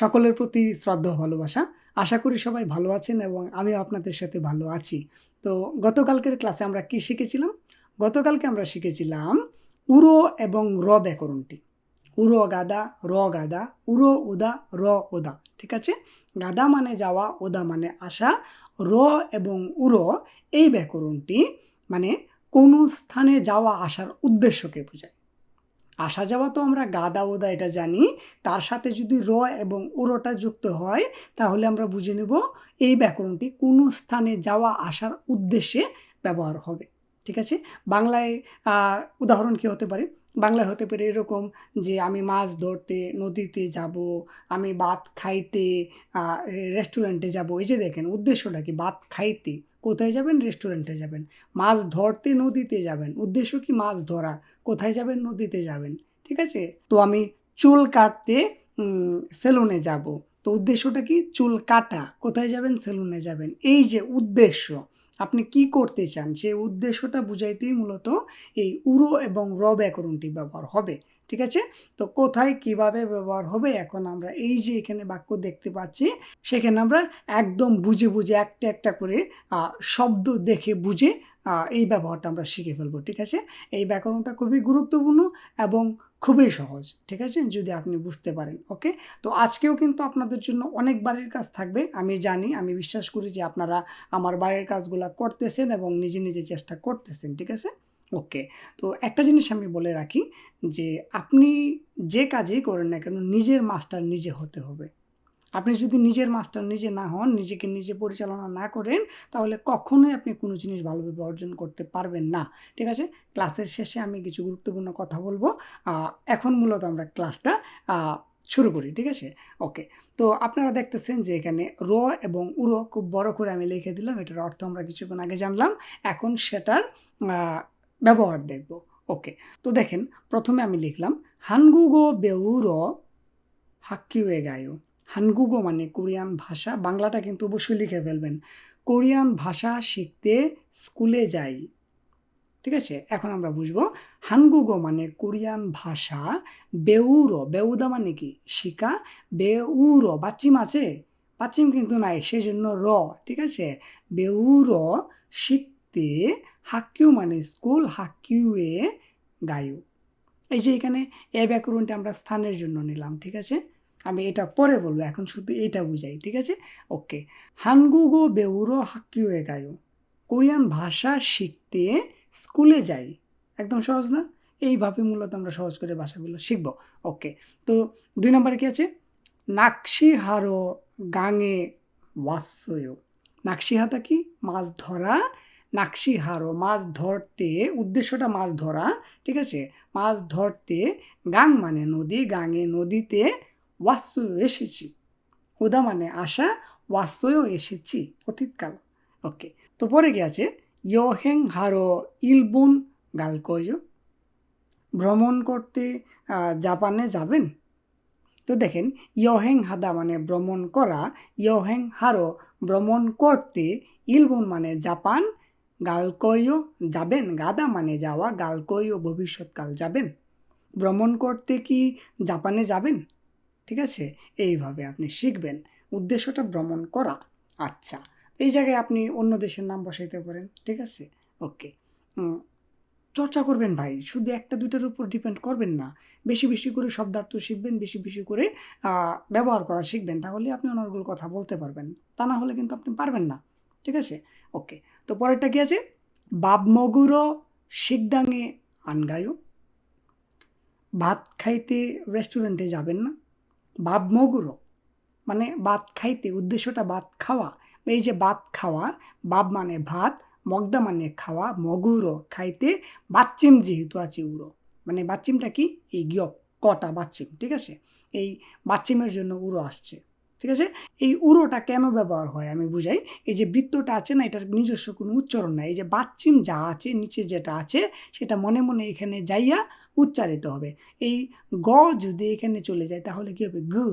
সকলের প্রতি শ্রদ্ধা ও ভালোবাসা। আশা করি সবাই ভালো আছেন এবং আমিও আপনাদের সাথে ভালো আছি। তো গতকালকের ক্লাসে আমরা কি শিখেছিলাম? গতকালকে আমরা শিখেছিলাম উড়ো এবং র ব্যাকরণটি। উড়ো গাদা, র গাদা, উড়ো উদা, র ওদা। ঠিক আছে? গাদা মানে যাওয়া, ওদা মানে আসা। র এবং উড়ো এই ব্যাকরণটি মানে কোনো স্থানে যাওয়া আসার উদ্দেশ্যকে বোঝায়। আসা যাওয়া তো আমরা গাদা ওদা এটা জানি, তার সাথে যদি র এবং উড়োটা যুক্ত হয় তাহলে আমরা বুঝে নেব এই ব্যাকরণটি কোনো স্থানে যাওয়া আসার উদ্দেশ্যে ব্যবহার হবে। ঠিক আছে? বাংলায় উদাহরণ কি হতে পারে? বাংলায় হতে পারে এরকম যে আমি মাছ ধরতে নদীতে যাব, আমি ভাত খাইতে রেস্টুরেন্টে যাব। এই যে দেখেন উদ্দেশ্যটা কি? ভাত খাইতে কোথায় যাবেন? রেস্টুরেন্টে যাবেন। মাছ ধরতে নদীতে যাবেন, উদ্দেশ্য কি? মাছ ধরা। কোথায় যাবেন? নদীতে যাবেন। ঠিক আছে? তো আমি চুল কাটতে সেলুনে যাব, তো উদ্দেশ্যটা কি? চুল কাটা। কোথায় যাবেন? সেলুনে যাবেন। এই যে উদ্দেশ্য, আপনি কি করতে চান সেই উদ্দেশ্যটা বুঝাইতেই মূলত এই উড়ো এবং র ব্যাকরণটি ব্যবহার হবে। ঠিক আছে? তো কোথায় কিভাবে ব্যবহার হবে এখন আমরা এই যে এখানে বাক্য দেখতে পাচ্ছি সেখানে আমরা একদম বুঝে বুঝে একটা একটা করে শব্দ দেখে বুঝে এই ব্যবহারটা আমরা শিখে ফেলবো। ঠিক আছে? এই ব্যাকরণটা খুবই গুরুত্বপূর্ণ এবং খুবই সহজ। ঠিক আছে? যদি আপনি বুঝতে পারেন। ওকে? তো আজকেও কিন্তু আপনাদের জন্য অনেক বাড়ির কাজ থাকবে। আমি জানি, আমি বিশ্বাস করি যে আপনারা আমার বাড়ির কাজগুলা করতেছেন এবং নিজে নিজে চেষ্টা করতেছেন। ঠিক আছে? ওকে। তো একটা জিনিস আমি বলে রাখি যে আপনি যে কাজই করেন না কেন নিজের মাস্টার নিজে হতে হবে। আপনি যদি নিজের মাস্টার নিজে না হন, নিজেকে নিজে পরিচালনা না করেন, তাহলে কখনোই আপনি কোনো জিনিস ভালোভাবে অর্জন করতে পারবেন না। ঠিক আছে? ক্লাসের শেষে আমি কিছু গুরুত্বপূর্ণ কথা বলবো। এখন মূলত আমরা ক্লাসটা শুরু করি। ঠিক আছে? ওকে। তো আপনারা দেখতেছেন যে এখানে র এবং উড়ো খুব বড় করে আমি লিখে দিলাম। এটার অর্থ আমরা কিছুক্ষণ আগে জানলাম। এখন সেটার ব্যবহার দেখব। ওকে। তো দেখেন প্রথমে আমি লিখলাম হানগুগো বেউরো হাক্কিউয়ে গায়ো। হানগুগো মানে কোরিয়ান ভাষা, বাংলাটা কিন্তু অবশ্যই লিখে ফেলবেন। কোরিয়ান ভাষা শিখতে স্কুলে যাই। ঠিক আছে? এখন আমরা বুঝবো হানগুগো মানে কোরিয়ান ভাষা, বেউরো বেউদা মানে কি? শিখা, বেউরো বাচ্চিম আছে? বাচ্চিম কিন্তু নাই, সেজন্য র। ঠিক আছে? বেউরো শিখতে, হাক্কিউ মানে স্কুল, হাক্কিউয়ে গায়ো। এই যে এখানে এ ব্যাকরণটা আমরা স্থানের জন্য নিলাম। ঠিক আছে? আমি এটা পরে বলবো, এখন শুধু এটা বুঝাই। ঠিক আছে? ওকে। হানগুগো বেউরো হাক্কিউয়ে গায়ো। কোরিয়ান ভাষা শিখতে স্কুলে যাই। একদম সহজ না? এইভাবে মূলত আমরা সহজ করে ভাষাগুলো শিখব। ওকে। তো 2 নম্বরে কি আছে? নাকশিহারো গাঙে ওয়াসোয়ো। নাকশিহাতা কি? মাছ ধরা। নাকশিহারো মাছ ধরতে, উদ্দেশ্যটা মাছ ধরা। ঠিক আছে? মাছ ধরতে, গাং মানে নদী, গাঙে নদীতে, ওয়াসোয়ো এসেছি। উদা মানে আসা, ওয়াসোয়ও এসেছি অতীতকাল। ওকে। তো পরে কি আছে? ইয়োহেং হারো ইলবুন গালকোয়ো। ভ্রমণ করতে জাপানে যাবেন? তো দেখেন ইয়োহেং হাদা মানে ভ্রমণ করা, ইয়োহেং হারো ভ্রমণ করতে, ইলবুন মানে জাপান, গালকোয়ো যাবেন, গাদা মানে যাওয়া, গালকোয়ো ভবিষ্যৎকাল যাবেন। ভ্রমণ করতে কি জাপানে যাবেন? ঠিক আছে? এইভাবে আপনি শিখবেন। উদ্দেশ্যটা ভ্রমণ করা। আচ্ছা, এই জায়গায় আপনি অন্য দেশের নাম বসাইতে পারেন। ঠিক আছে? ওকে। চর্চা করবেন ভাই, শুধু একটা দুইটার উপর ডিপেন্ড করবেন না। বেশি বেশি করে শব্দার্থ শিখবেন, বেশি বেশি করে ব্যবহার করা শিখবেন, তাহলে আপনি অনেকগুলো কথা বলতে পারবেন। তা না হলে কিন্তু আপনি পারবেন না। ঠিক আছে? ওকে। তো পরেরটা কি আছে? বাবমগুরো শিকদাঙে আনগায়ো। ভাত খাইতে রেস্টুরেন্টে যাবেন না? বাবমগুরো মানে ভাত খাইতে, উদ্দেশ্যটা ভাত খাওয়া। এই যে ভাত খাওয়া, বাব মানে ভাত, মগদা মানে খাওয়া, মগুরো খাইতে, বাচ্চিম যেহেতু আছে উড়ো, মানে বাচ্চিমটা কি? এই গিয়ক কটা বাচ্চিম। ঠিক আছে? এই বাচ্চিমের জন্য উড়ো আসছে। ঠিক আছে? এই উড়োটা কেন ব্যবহার হয় আমি বুঝাই। এই যে বৃত্তটা আছে না, এটার নিজস্ব কোনো উচ্চারণ নাই। এই যে বাচ্চিম যা আছে, নিচে যেটা আছে সেটা মনে মনে এখানে যাইয়া উচ্চারিত হবে। এই গ যদি এখানে চলে যায় তাহলে কি হবে? গু।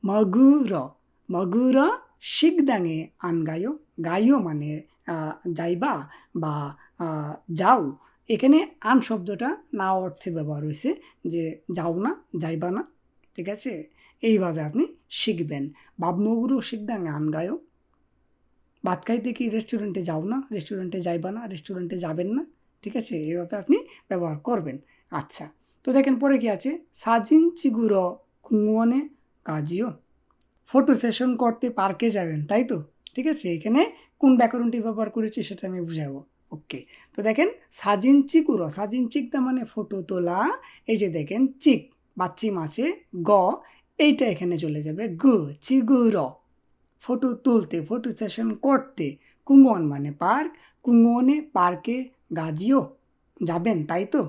মগুর, মগুর শিকদাঙে আনগায়ো। গায়ো মানে যাইবা বা যাও। এখানে আন শব্দটা না অর্থে ব্যবহার হয়েছে, যে যাও না, যাইবা না। ঠিক আছে? এইভাবে আপনি শিখবেন 밥먹으러 식당에 안 가요? ভাত খাইতে কি রেস্টুরেন্টে যাও না, রেস্টুরেন্টে যাইবা না, রেস্টুরেন্টে যাবেন না, ঠিক আছে, এইভাবে আপনি ব্যবহার করবেন। আচ্ছা, তো দেখেন পরে কি আছে, সাজিন চিগুর কুমনে কাজিও, ফটো সেশন করতে পার্কে যাবেন, তাই তো, ঠিক আছে, এখানে কোন ব্যাকরণটি ব্যবহার করেছি সেটা আমি বুঝাবো। ওকে, তো দেখেন সাজিন চিকুরো, সাজিন চিকটা মানে ফটো তোলা, এই যে দেখেন চিক বাচ্চি মাছে গ, এইটা এখানে চলে যাবে গু, চিগুরো ফটো তুলতে, ফটো সেশন করতে, কুঙ্গন মানে পার্ক, কুঙ্গনে পার্কে গাজিও যাবেন, তাই তো,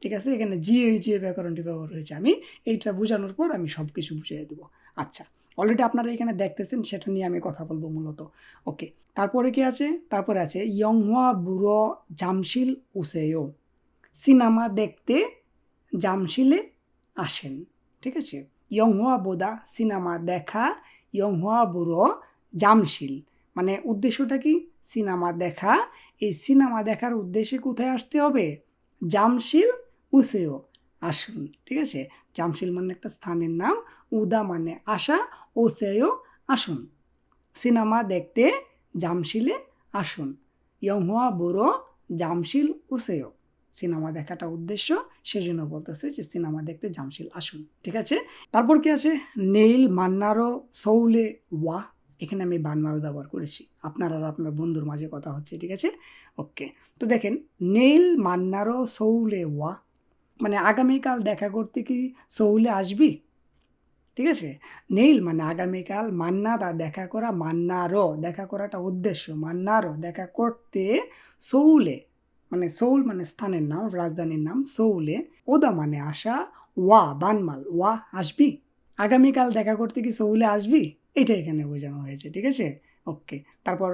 ঠিক আছে, এখানে জিও জিও ব্যাকরণটি ব্যবহার হয়েছে। আমি এইটা বোঝানোর পর আমি সব কিছু বুঝিয়ে দেবো। আচ্ছা, অলরেডি আপনারা এখানে দেখতেছেন, সেটা নিয়ে আমি কথা বলবো মূলত। ওকে, তারপরে কি আছে, তারপরে আছে ইয়ংহোয়া বুড়ো জামশিল উসেও, সিনেমা দেখতে জামশিলে আসেন, ঠিক আছে, ইয়ংহোয়া বোদা সিনেমা দেখা, ইয়ংহোয়া বুড়ো জামশিল মানে উদ্দেশ্যটা কি, সিনেমা দেখা, এই সিনেমা দেখার উদ্দেশ্যে কোথায় আসতে হবে, জামশিল উসেও আসুন, ঠিক আছে, জামশিল মানে একটা স্থানের নাম, উদা মানে আসা, ওসেও আসুন, সিনেমা দেখতে জামশিলে আসুন, ইয়ংহোয়া বুড়ো জামশিল উসেও, সিনেমা দেখাটা উদ্দেশ্য, সেজন্য বলতেছে যে সিনেমা দেখতে জামশিল আসুন, ঠিক আছে। তারপর কি আছে, নেইল মান্নারো সৌলে ওয়া, এখানে আমি বানমাল ব্যবহার করেছি, আপনার আর আপনার বন্ধুর মাঝে কথা হচ্ছে, ঠিক আছে। ওকে, তো দেখেন নেইল মান্নারো সৌলে ওয়া মানে আগামীকাল দেখা করতে কি সৌলে আসবি, ঠিক আছে, নেইল মানে আগামীকাল, মান্নারা দেখা করা, মান্নারও দেখা করাটা উদ্দেশ্য, মান্নারও দেখা করতে, সৌলে মানে সৌল মানে স্থানের নাম, রাজধানীর নাম সৌলে, ওদা মানে আসা, ওয়া বানমাল ওয়া আসবি, আগামীকাল দেখা করতে কি সৌলে আসবি, এটা এখানে বোঝানো হয়েছে, ঠিক আছে। ওকে, তারপর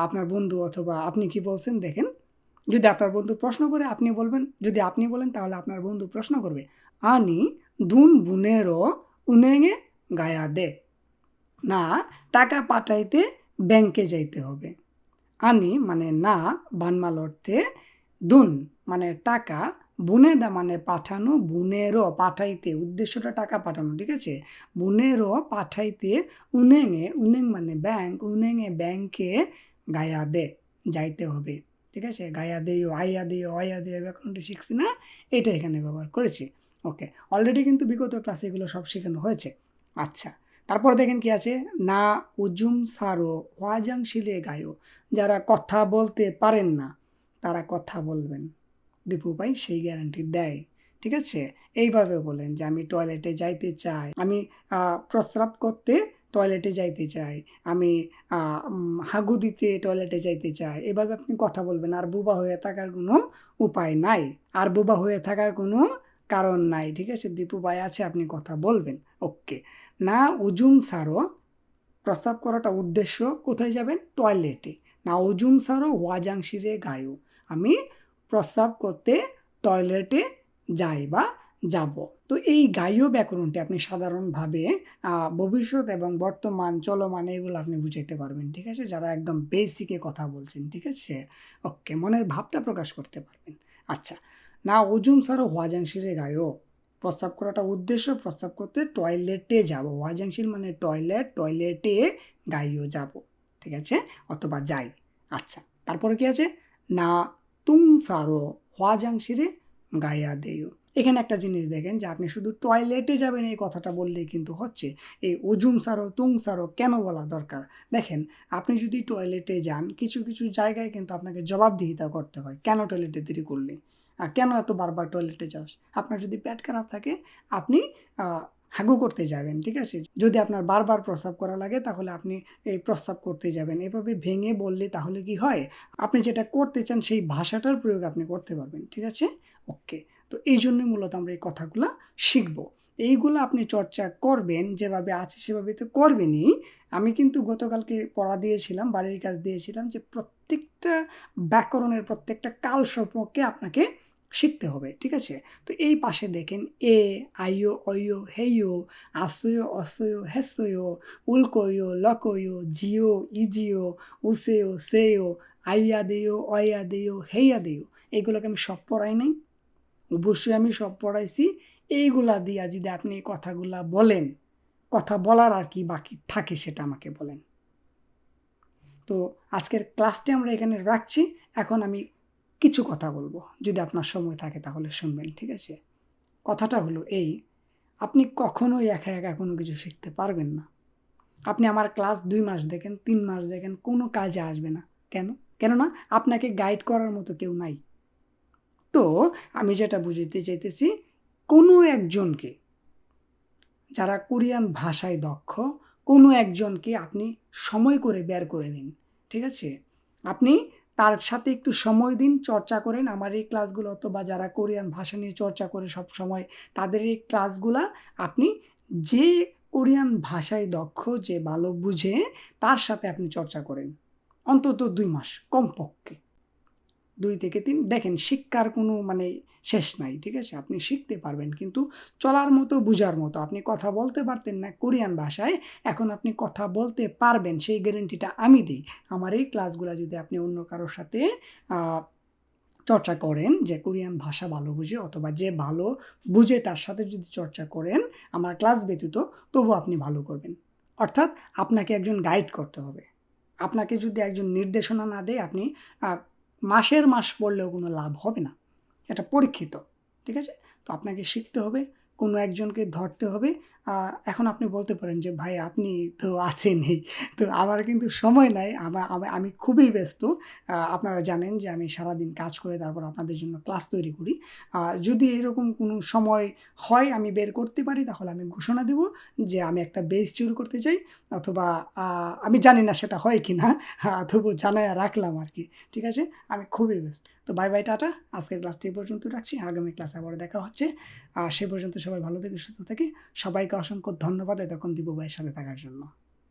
আপনার বন্ধু অথবা আপনি কি বলছেন দেখেন, যদি আপনার বন্ধু প্রশ্ন করে আপনি বলবেন, যদি আপনি বলেন তাহলে আপনার বন্ধু প্রশ্ন করবে, আনি দুন বুনেরও উনেঙে গায়া দে, না টাকা পাঠাইতে ব্যাংকে যাইতে হবে, আনি মানে না, বানমাল অর্থে, দুন মানে টাকা, বুনেদা মানে পাঠানো, বুনেরও পাঠাইতে, উদ্দেশ্যটা টাকা পাঠানো, ঠিক আছে, বুনেরও পাঠাইতে, উনেঙে উনেং মানে ব্যাংক, উনেঙে ব্যাংকে গায়া দে যাইতে হবে, ঠিক আছে, গায়া দেও আইয়া দেও অয়া দেও ব্যাকরণটি শিখছি না, এটা এখানে ব্যবহার করেছি। ওকে, অলরেডি কিন্তু বিগত ক্লাসে এগুলো সব শেখানো হয়েছে। আচ্ছা, তারপর দেখেন কি আছে, না উজুম সারো ওয়াজাং শিলে গায়ো, যারা কথা বলতে পারেন না তারা কথা বলবেন, দীপু ভাই সেই গ্যারান্টি দেয়, ঠিক আছে, এইভাবে বলেন যে আমি টয়লেটে যাইতে চাই, আমি প্রস্রাব করতে টয়লেটে যাইতে চাই, আমি হাগু দিতে টয়লেটে যাইতে চাই, এভাবে আপনি কথা বলবেন, আর বোবা হয়ে থাকার কোনো উপায় নাই, আর বোবা হয়ে থাকার কোনো কারণ নাই, ঠিক আছে, দীপু ভাই আছে, আপনি কথা বলবেন। ওকে, না উজুম সারো প্রস্রাব করাটা উদ্দেশ্য, কোথায় যাবেন, টয়লেটে, না উজুম সারো ওয়াজাংশিরে গায়ু, আমি প্রস্রাব করতে টয়লেটে যাই বা যাব। তো এই গায়ু ব্যাকরণটি আপনি সাধারণভাবে ভবিষ্যৎ এবং বর্তমান চলমান এগুলো আপনি বুঝাইতে পারবেন, ঠিক আছে, যারা একদম বেসিকে কথা বলছেন, ঠিক আছে। ওকে, মনের ভাবটা প্রকাশ করতে পারবেন। আচ্ছা, না ওজুম সারো ওয়াজাংশিরে গায়ু, প্রস্রাব করাটা উদ্দেশ্য, প্রস্রাব করতে টয়লেটে যাব, ওয়াজাংশিল মানে টয়লেট, টয়লেটে গাইও যাব, ঠিক আছে, অথবা যাই। আচ্ছা, তারপরে কি আছে, না তুং সারো ওয়াজাংশিরে গাইয়া দেও, এখানে একটা জিনিস দেখেন যে আপনি শুধু টয়লেটে যাবেন এই কথাটা বললেই কিন্তু হচ্ছে, এই ওজুম সারো তুং সারো কেন বলা দরকার, দেখেন আপনি যদি টয়লেটে যান কিছু কিছু জায়গায় কিন্তু আপনাকে জবাবদিহিতা করতে হয়, কেন টয়লেটে দেরি করলে, কেন এত বারবার টয়লেটে যাস, আপনার যদি পেট খারাপ থাকে আপনি হাগু করতে যাবেন, ঠিক আছে, যদি আপনার বারবার প্রস্রাব করা লাগে তাহলে আপনি এই প্রস্রাব করতে যাবেন, এভাবে ভেঙে বললে তাহলে কি হয়, আপনি যেটা করতে চান সেই ভাষাটার প্রয়োগ আপনি করতে পারবেন, ঠিক আছে। ওকে, তো এই জন্য মূলত আমরা এই কথাগুলো শিখবো, এইগুলো আপনি চর্চা করবেন, যেভাবে আছে সেভাবে তো করবেনই। আমি কিন্তু গতকালকে পড়া দিয়েছিলাম, বাড়ির কাজ দিয়েছিলাম যে প্রত্যেকটা ব্যাকরণের প্রত্যেকটা কাল সম্পর্কে আপনাকে শিখতে হবে, ঠিক আছে। তো এই পাশে দেখেন এ আইও অয়ো হেইও আসয়ো অসয়ো হেসয়ো উল্কয়ো লকয়ো জিও ইজিও উসেও সেও আইয়া দেও অয়া দেও হেইয়া দেও, এইগুলোকে আমি সব পড়াই নাই, অবশ্যই আমি সব পড়াইছি, এইগুলা দিয়া যদি আপনি এই কথাগুলা বলেন কথা বলার আর কি বাকি থাকে সেটা আমাকে বলেন। তো আজকের ক্লাসটি আমরা এখানে রাখছি। এখন আমি কিছু কথা বলবো, যদি আপনার সময় থাকে তাহলে শুনবেন, ঠিক আছে? কথাটা হলো এই, আপনি কখনোই একা একা কোনো কিছু শিখতে পারবেন না। আপনি আমার ক্লাস 2 মাস দেখেন, 3 মাস দেখেন, কোনো কাজে আসবে না। কেন? কেননা আপনাকে গাইড করার মতো কেউ নাই। তো আমি যেটা বুঝাতে চাইতেছি, কোনো একজনকে, যারা কোরিয়ান ভাষায় দক্ষ, কোনো একজনকে আপনি সময় করে বের করে নিন, ঠিক আছে? আপনি তার সাথে একটু সময় দিন, চর্চা করেন। আমার এই ক্লাসগুলো, অথবা যারা কোরিয়ান ভাষা নিয়ে চর্চা করে সব সময়, তাদের এই ক্লাসগুলা আপনি যে কোরিয়ান ভাষায় দক্ষ, যে ভালো বুঝে, তার সাথে আপনি চর্চা করেন অন্তত 2 মাস কমপক্ষে। 2 থেকে 3 দেখেন, শিক্ষার কোনো মানে শেষ নাই, ঠিক আছে? আপনি শিখতে পারবেন, কিন্তু চলার মতো, বুঝার মতো। আপনি কথা বলতে পারতেন না কোরিয়ান ভাষায়, এখন আপনি কথা বলতে পারবেন, সেই গ্যারান্টিটা আমি দিই। আমার এই ক্লাসগুলা যদি আপনি অন্য কারোর সাথে আ চর্চা করেন, যে কোরিয়ান ভাষা ভালো বুঝে অথবা যে ভালো বুঝে, তার সাথে যদি চর্চা করেন আমার ক্লাস ব্যতীত, তবুও আপনি ভালো করবেন। অর্থাৎ আপনাকে একজন গাইড করতে হবে। আপনাকে যদি একজন নির্দেশনা না দেয়, আপনি আ মাসের মাস পড়লেও কোনো লাভ হবে না। এটা পরীক্ষিত, ঠিক আছে? তো আপনাকে শিখতে হবে, কোনো একজনকে ধরতে হবে। এখন আপনি বলতে পারেন যে, "ভাই আপনি তো আছেনই।" তো আমার কিন্তু সময় নাই। আমি খুবই ব্যস্ত। আপনারা জানেন যে আমি সারাদিন কাজ করে তারপর আপনাদের জন্য ক্লাস তৈরি করি। যদি এরকম কোনো সময় হয়, আমি বের করতে পারি, তাহলে আমি ঘোষণা দেব যে আমি একটা বেচ শুরু করতে চাই, অথবা আমি জানি না সেটা হয় কিনা, তবু জানাইয়া রাখলাম আরকি। ঠিক আছে? আমি খুবই ব্যস্ত। তো বাই, বাই, টাটা। আজকের ক্লাসটি এই পর্যন্ত রাখছি। আগামী ক্লাসে আবার দেখা হচ্ছে। সে পর্যন্ত সবাই ভালো থেকে সুস্থ থেকে। সবাইকে অসংখ্য ধন্যবাদ এতক্ষণ দীপু ভাইয়ের সাথে থাকার জন্য।